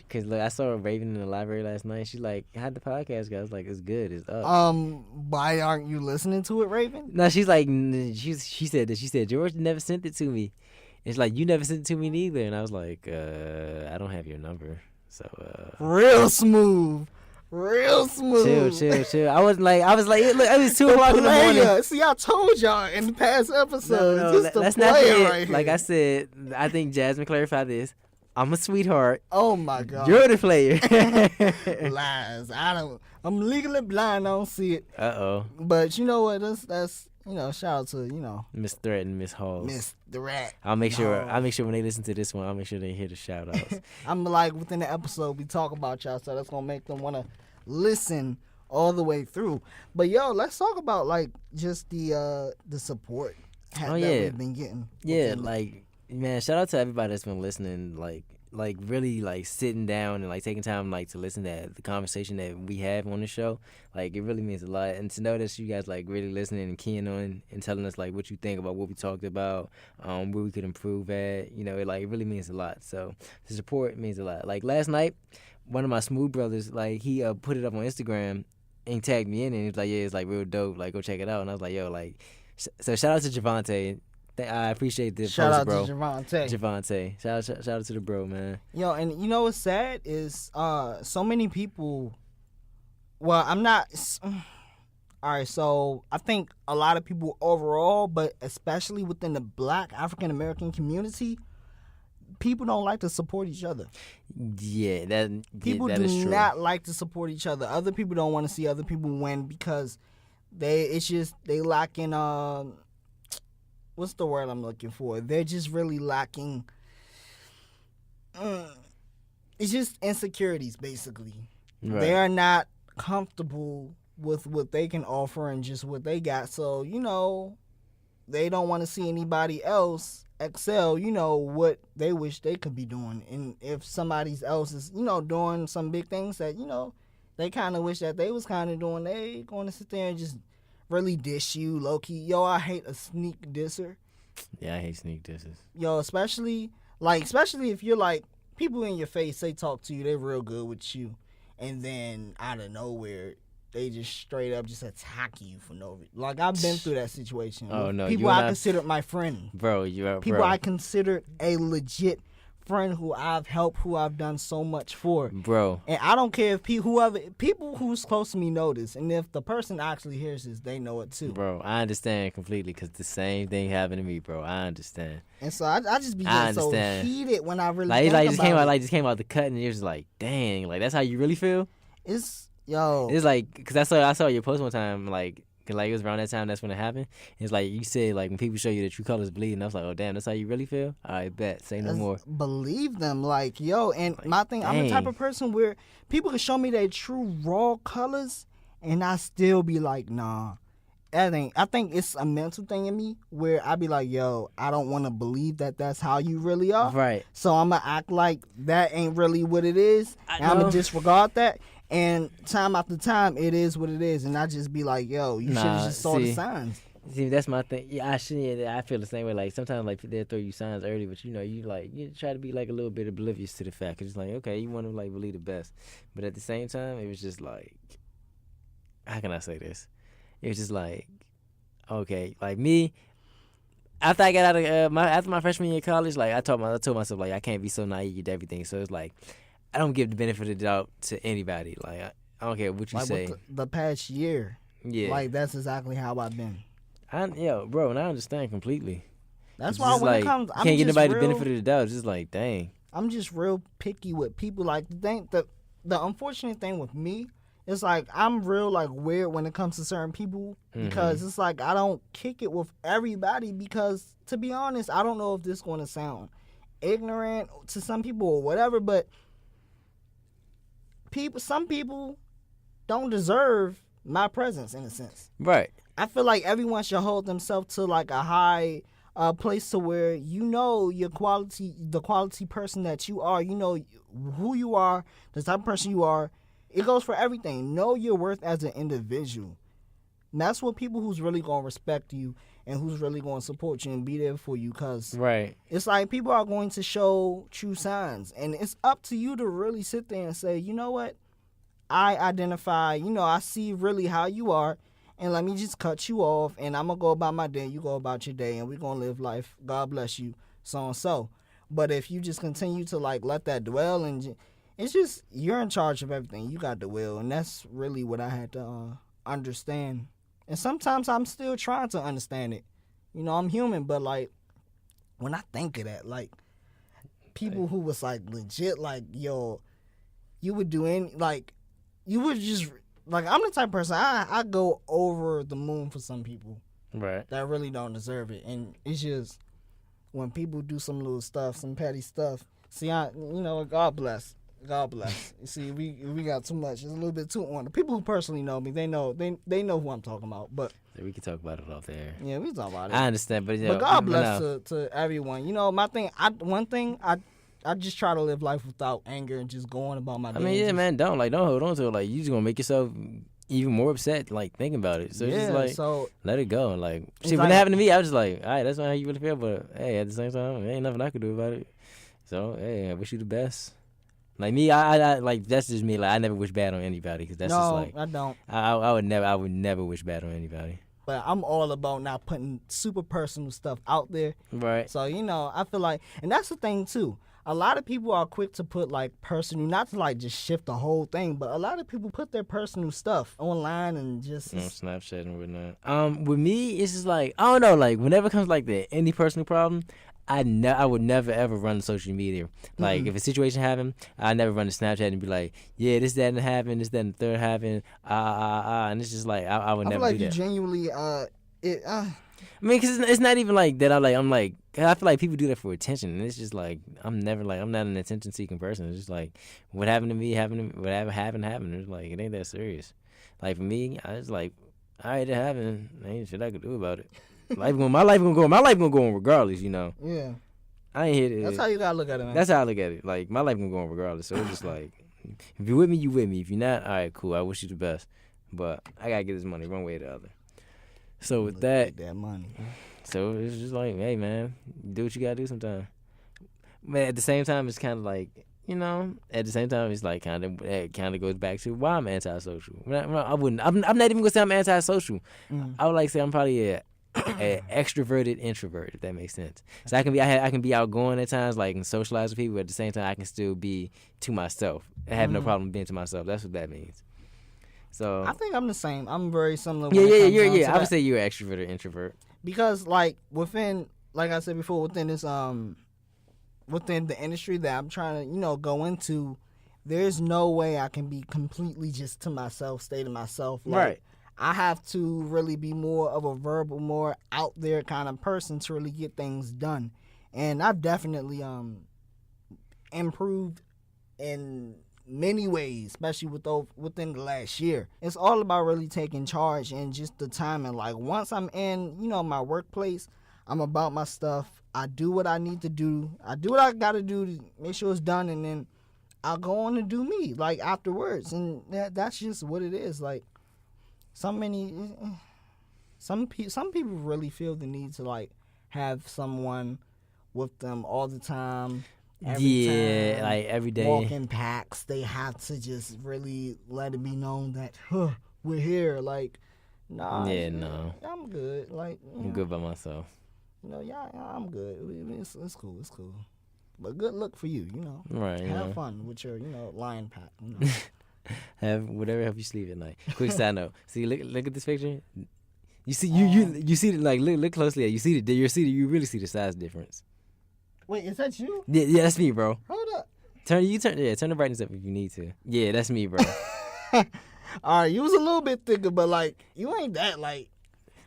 Cause look, I saw Raven in the library last night. She's like, "How'd the podcast go?" I was like, "It's good. It's up." Why aren't you listening to it, Raven? No, she's like, she said that. She said George never sent it to me. It's like you never sent it to me neither. And I was like, I don't have your number. So Real smooth. Real smooth. chill. I was like, look, it was 2:00 in the morning. Player. See, I told y'all in the past episode. No, just the that's not player it. right here. Like I said, I think Jasmine clarified this. I'm a sweetheart. Oh my God. You're the player. Lies. I'm legally blind. I don't see it. Uh-oh. But you know what? That's shout out to Miss Threat and Miss Halls. Miss the Rat. I'll make sure. No. I'll make sure when they listen to this one, I'll make sure they hear the shout outs. I'm like within the episode we talk about y'all, so that's gonna make them wanna listen all the way through. But yo, let's talk about like just the support that yeah. we've been getting. Yeah, within- like man, shout out to everybody that's been listening. Like really like sitting down and like taking time like to listen to the conversation that we have on the show. Like it really means a lot, and to know that you guys like really listening and keying on and telling us like what you think about what we talked about, where we could improve at. You know, it really means a lot. So the support means a lot. Like last night, one of my Smooth brothers, like he put it up on Instagram and tagged me in, and he was like, yeah, it's like real dope. Like go check it out. And I was like, yo, like, so shout out to Javante. I appreciate the shout post, out bro. to Javante. Javante. Shout out to the bro, man. Yo, and you know what's sad is so many people. Well, I'm not. All right, so I think a lot of people overall, but especially within the Black African American community, people don't like to support each other. Yeah, that People that do is true. not like to support each other. Other people don't want to see other people win because they lack in what's the word I'm looking for? They're just really lacking. It's just insecurities, basically. Right. They are not comfortable with what they can offer and just what they got. So, they don't want to see anybody else excel, what they wish they could be doing. And if somebody else is, doing some big things that, they kind of wish that they was kind of doing, they going to sit there and just really dish you low-key. Yo, I hate a sneak disser. Yeah, I hate sneak disses. Yo, especially if you're like, people in your face, they talk to you, they real good with you. And then out of nowhere, they just straight up just attack you for no reason. Like, I've been through that situation. Oh, no. People I considered my friend. Bro, you're People I considered a legit friend who I've helped, who I've done so much for. Bro. And I don't care if people who's close to me know this. And if the person actually hears this, they know it too. Bro, I understand completely because the same thing happened to me, bro. I understand. And so I just be getting so heated when I really think just came out the cut and you're just like, dang, like that's how you really feel? It's like, because I saw your post one time, like, cause like it was around that time that's when it happened. It's like you said, like when people show you the true colors bleed, and I was like, oh damn, that's how you really feel. All right, bet, say no more. Believe them, like yo. And like, my thing, dang. I'm the type of person where people can show me their true raw colors, and I still be like, nah, that ain't. I think it's a mental thing in me where I be like, yo, I don't want to believe that that's how you really are. Right. So I'm gonna act like that ain't really what it is. And I'm gonna disregard that. And time after time, it is what it is. And I just be like, yo, you should have just saw the signs. See, that's my thing. Yeah, I feel the same way. Like, sometimes, like, they'll throw you signs early, but, you try to be, like, a little bit oblivious to the fact. Cause it's like, okay, you want to, like, believe the best. But at the same time, it was just, like, how can I say this? It was just, like, okay, like, me, after I got out of, after my freshman year of college, like, I told myself, like, I can't be so naive to everything. So it's, like, I don't give the benefit of the doubt to anybody. Like, I don't care what you say. With the past year, yeah, like that's exactly how I've been. Bro, and I understand completely. That's why when it comes, can't get nobody the benefit of the doubt. It's just like, dang. I'm just real picky with people. Like the unfortunate thing with me is like I'm real like weird when it comes to certain people because it's like I don't kick it with everybody because to be honest, I don't know if this is going to sound ignorant to some people or whatever, but some people don't deserve my presence in a sense. Right. I feel like everyone should hold themselves to like a high place to where the quality person that you are, who you are, the type of person you are. It goes for everything. Know your worth as an individual. And that's what people who's really going to respect you and who's really going to support you and be there for you because right. It's like people are going to show true signs. And it's up to you to really sit there and say, you know what? I identify, I see really how you are. And let me just cut you off. And I'm going to go about my day. You go about your day. And we're going to live life. God bless you. So and so. But if you just continue to like let that dwell and it's just you're in charge of everything. You got the will. And that's really what I had to understand. And sometimes I'm still trying to understand it. I'm human, but like when I think of that, like people who was like legit, like yo, you would do any, like you would just like I'm the type of person I go over the moon for some people, right? That really don't deserve it, and it's just when people do some little stuff, some petty stuff. See, God bless. God bless. You see, we got too much. It's a little bit too on. The people who personally know me, they know who I'm talking about. But we can talk about it off there. Yeah, we can talk about it. I understand, but God bless to everyone. My thing. I just try to live life without anger and just going about my day. I mean, yeah, man, don't hold on to it. Like you just gonna make yourself even more upset, like thinking about it. So it's just like let it go. Like see, when it happened to me, I was just like, all right, that's not how you really feel. But hey, at the same time, there ain't nothing I could do about it. So hey, I wish you the best. Like me, I like that's just me. Like I never wish bad on anybody because that's just like I don't. I would never wish bad on anybody. But I'm all about not putting super personal stuff out there. Right. So I feel like, and that's the thing too. A lot of people are quick to put like personal, not to like just shift the whole thing, but a lot of people put their personal stuff online and just Snapchat and whatnot. With me, it's just like I don't know. Like whenever it comes like that, any personal problem, I would never ever run to social media. Like if a situation happened, I never run to Snapchat and be like, yeah, this, that, and happened, this, that, and the third happened, and it's just like I would I feel never like do you that. genuinely I mean, cause it's not even like that. I'm like, I feel like people do that for attention, and it's just like I'm not an attention-seeking person. It's just like what happened to me happened. Whatever happened. It's like it ain't that serious. Like for me, I was like, all right, it happened. Ain't shit I could do about it. My life gonna go on regardless. You know. yeah. I ain't here to. That's how you gotta look at it, man. That's how I look at it. Like my life gonna go on regardless. So it's just like, if you're with me, you with me. If you're not, all right, cool. I wish you the best, but I gotta get this money one way or the other. So with that, Get that money. so it's just like, hey man, do what you gotta do sometimes. But at the same time, it's kind of like, you know, at the same time, it's like it kind of goes back to why I'm antisocial. I'm not even gonna say I'm antisocial. I would like to say I'm probably a extroverted introvert, if that makes sense. So I can be outgoing at times, like and socialize with people, but at the same time I can still be to myself. I have no problem being to myself. That's what that means. So I think I'm the same. I'm very similar. Yeah. I would say you're an extrovert or introvert. Because like within, like I said before, within this within the industry that I'm trying to go into, there's no way I can be completely just to myself, stay to myself. Like, Right. I have to really be more of a verbal, more out there kind of person to really get things done. And I've definitely improved in many ways, especially within the last year. It's all about really taking charge and just the timing. Like once I'm in, my workplace, I'm about my stuff. I do what I need to do. I do what I got to do to make sure it's done, and then I'll go on and do me like afterwards. And that's just what it is. Like some people really feel the need to like have someone with them all the time. Yeah, time, like every day. Walk in packs. They have to just really let it be known that we're here. Like, nah. Yeah, no. I'm good. Like, I'm good by myself. Yeah, I'm good. It's cool. It's cool. But good luck for you. Right. Have fun with your lion pack. Have whatever help you sleep at night. Quick side note. See, look at this picture. You see, you see it, like look closely at it. You see the you really see the size difference. Wait, is that you? Yeah, that's me, bro. Hold up. Turn the brightness up if you need to. Yeah, that's me, bro. All right, you was a little bit thicker, but like you ain't that like.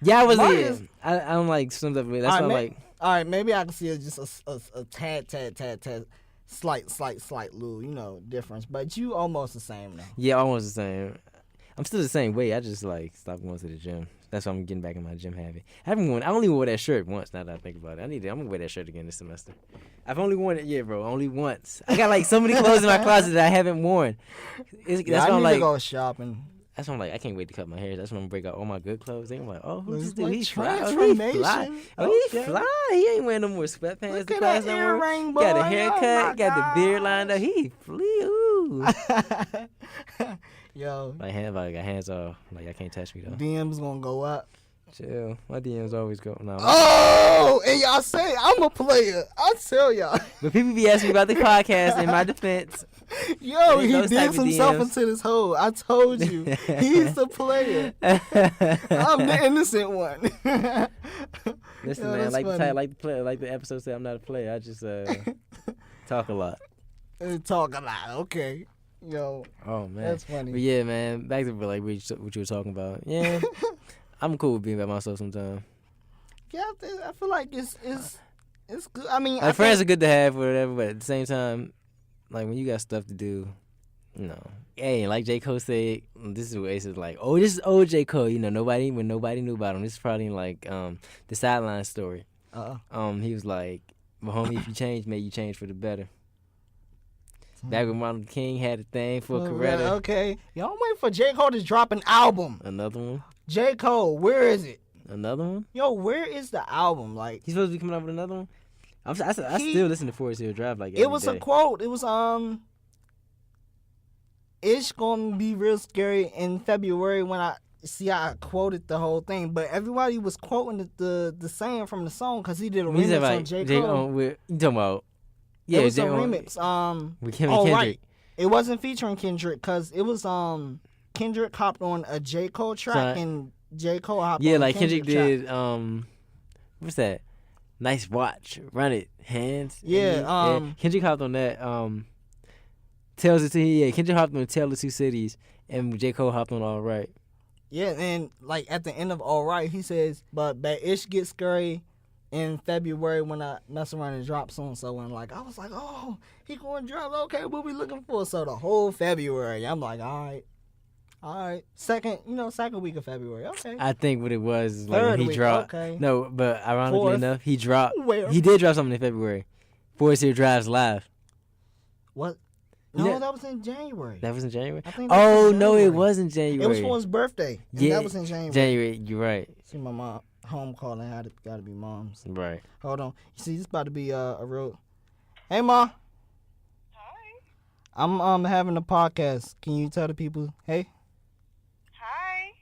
Yeah, I was. Mine Yeah. is- I don't like some stuff. That's All why right, I'm like. All right, maybe I can see it just a tad, slight little, difference. But you almost the same though. Yeah, almost the same. I'm still the same weight. I just like stopped going to the gym. That's why I'm getting back in my gym habit. I only wore that shirt once. Now that I think about it, I'm gonna wear that shirt again this semester. I've only worn it, bro, only once. I got like so many clothes in my closet that I haven't worn. That's Yeah, why I I'm need like, to go shopping. that's why I'm like, I can't wait to cut my hair. That's when I'm gonna break out all my good clothes. Then I'm like, oh, who's this It's dude? like He's fly. Oh, he transformation. fly. Oh, he Okay. fly. He ain't wearing no more sweatpants. Look to at class that no more. earring, boy. Got a Oh, haircut. my Got the beard lined up. gosh. He flee. Ooh. Yo, Like hands off. Like I can't touch me though. DM's gonna go up. Chill. My DMs always go. No. Oh, and y'all say I'm a player. I tell y'all. But people be asking me about the podcast. In my defense, Yo, Ain't he those type digs of himself DMs. into this hole. I told you. He's the player. I'm the innocent one. listen, Yo, man. that's Like the funny. title, like the episode said, I'm not a player. I just talk a lot. Talk a lot. Okay. Yo, Oh man. that's funny. But yeah, man. Back to like what you were talking about. Yeah, I'm cool with being by myself sometimes. Yeah, I feel like it's good. I mean, Like friends are good to have or whatever, but at the same time, like when you got stuff to do, Hey, like J. Cole said, this is what Ace is like. Oh, this is old J. Cole. Nobody knew about him. This is probably like the sideline story. He was like, "But homie, if you change, may you change for the better." Back when Martin Luther King had a thing for Coretta. Okay. Yo, I'm waiting for J. Cole to drop an album. Another one. J. Cole, where is it? Another one. Yo, where is the album? Like, He's supposed to be coming out with another one. I He- still listen to Forest Hill Drive like it every was day. a quote. It was it's gonna be real scary in February when I quoted the whole thing, but everybody was quoting the saying from the song because he did a When you remix say on like J. J. Cole. You talking about? Yeah, it was J. a remix. with Kim Oh, and right. Kendrick. It wasn't featuring Kendrick because it was Kendrick hopped on a J. Cole track So- and J. Cole hopped Yeah, on like a Kendrick track. did. What's that? Nice watch. Run it. Hands. Yeah, Kendrick hopped on that. Kendrick hopped on Tale of Two Cities, and J. Cole hopped on All Right. Yeah, and like at the end of All Right, he says, "But that ish gets scary in February when I mess around and drop so and like I was like, oh, he going to drop. Okay, what we looking for? So the whole February, I'm like, all right, second week of February. Okay, I think what it was is like Third when he week, dropped. okay. No, but ironically Fourth. enough, he dropped. Where? He did drop something in February. Forest Hill Drive's live. What? You No, know- that was in January. That was in January. I think that was Oh in no, it January. wasn't January. It was for his birthday. And Yeah, that was in January. January. You're right. See my mom home calling. Gotta be mom's. Right. Hold on. You see, this about to be a real. Hey, Ma. Hi. I'm having a podcast. Can you tell the people? Hey. Hi.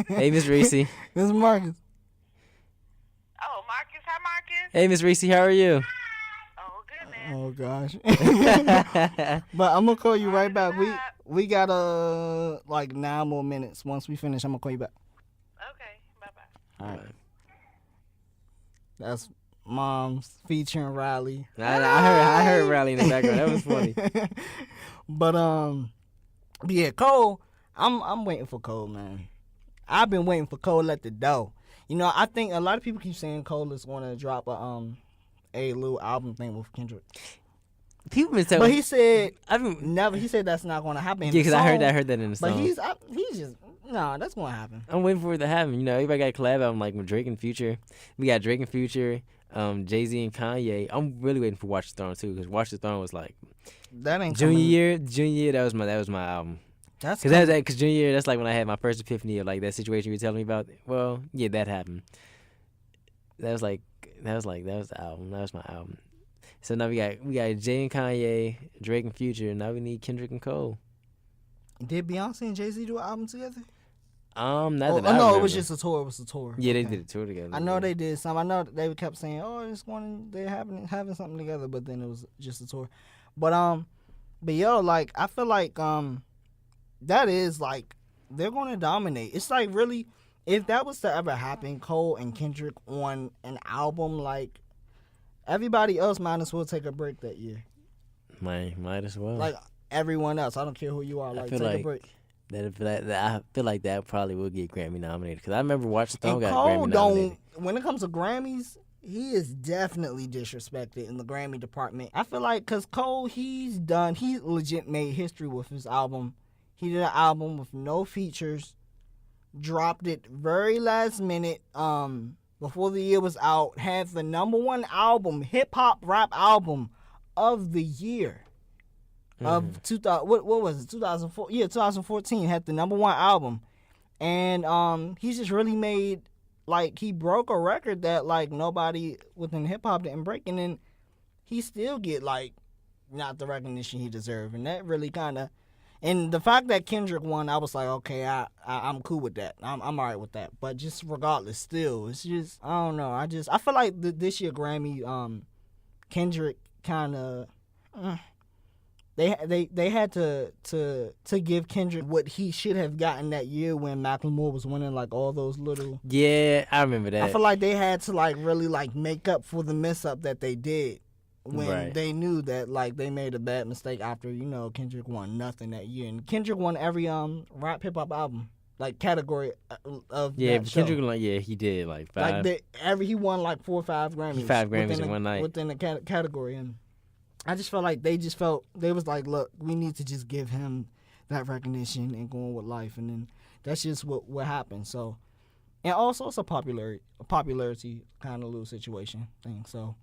Hey, Miss Reese. This is Marcus. Oh, Marcus. Hi, Marcus. Hey, Miss Reese. How are you? Oh, good, man. Oh gosh. But I'm gonna call you right back. We got like 9 more minutes. Once we finish, I'm gonna call you back. Okay. Bye-bye. All right. That's Mom's featuring Riley. I heard Riley in the background. That was funny. But yeah, Cole. I'm waiting for Cole, man. I've been waiting for Cole at the door. You know, I think a lot of people keep saying Cole is going to drop a little album thing with Kendrick. People been telling But he said I mean, never. He said that's not going to happen. yeah, in the because I song. heard that in the But song. he's just no. That's going to happen. I'm waiting for it to happen. You know, everybody got a collab album like with Drake and Future. We got Drake and Future, Jay-Z and Kanye. I'm really waiting for Watch the Throne too, because Watch the Throne was like That ain't junior coming. year. That was my album. That's Because junior year, that's like when I had my first epiphany of like that situation you were telling me about. Well, yeah, that happened. That was the album. That was my album. So now we got Jay and Kanye, Drake and Future, and now we need Kendrick and Cole. Did Beyonce and Jay-Z do an album together? Not that I No, it remember. was just a tour. It was a tour. Yeah, they Okay. did a tour together. I know they did some. I know they kept saying, "Oh, it's going. They're having something together," but then it was just a tour. But yo, like I feel like that is like they're going to dominate. It's like really, if that was to ever happen, Cole and Kendrick on an album, like everybody else might as well take a break that year. Might as well. Like everyone else, I don't care who you are. Like take a break. I feel like that probably will get Grammy nominated because I remember Watch the Throne And got Cole Grammy nominated. when it comes to Grammys, he is definitely disrespected in the Grammy department. I feel like because Cole, he legit made history with his album. He did an album with no features, dropped it very last minute, before the year was out, had the #1 album, hip hop rap album of the year. Of 2000, what was it? 2004? Yeah, 2014 had the #1 album, and he's just really made like he broke a record that like nobody within hip hop didn't break, and then he still get like not the recognition he deserved, and that really kind of. And the fact that Kendrick won, I was like, okay, I'm cool with that. I'm all right with that. But just regardless, still, it's just I don't know. I feel like this year Grammy, Kendrick kind of. They had to give Kendrick what he should have gotten that year when Macklemore was winning like all those little. Yeah, I remember that. I feel like they had to like really like make up for the mess up that they did when Right. they knew that like they made a bad mistake after Kendrick won nothing that year, and Kendrick won every rap hip hop album like category of Yeah, that but show. Kendrick, he did like 5. Like he won like 4 or 5 Grammys. 5 Grammys within in one night. within the category, and I just felt like they was like, look, we need to just give him that recognition and go on with life, and then that's just what happened. So, and also it's a popularity kind of little situation thing. So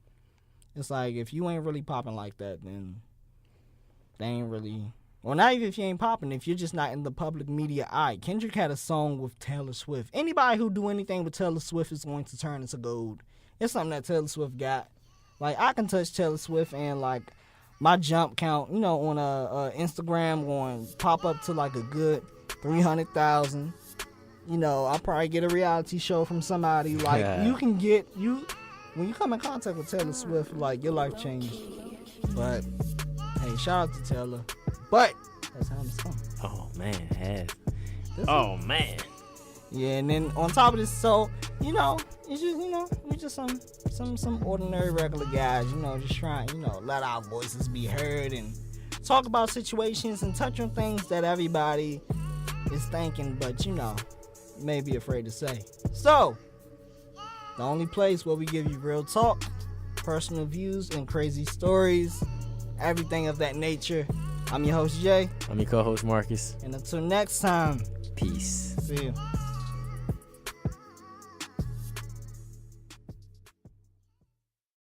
it's like if you ain't really popping like that, then they ain't really. Well, not even if you ain't popping, if you're just not in the public media eye. Kendrick had a song with Taylor Swift. Anybody who do anything with Taylor Swift is going to turn into gold. It's something that Taylor Swift got. Like, I can touch Taylor Swift and, like, my jump count, on Instagram going to pop up to, like, a good 300,000. I'll probably get a reality show from somebody. Like, Yeah. you can when you come in contact with Taylor Swift, like, your life changed. But, hey, shout out to Taylor. But, that's how I'm song. Oh man, it has. This Man. Yeah, and then on top of this, so, it's just, we just some ordinary regular guys, you know, just trying, you know, let our voices be heard and talk about situations and touch on things that everybody is thinking, but you know, may be afraid to say. So, the only place where we give you real talk, personal views, and crazy stories, everything of that nature. I'm your host, Jay. I'm your co-host, Marcus. And until next time, Peace. see you.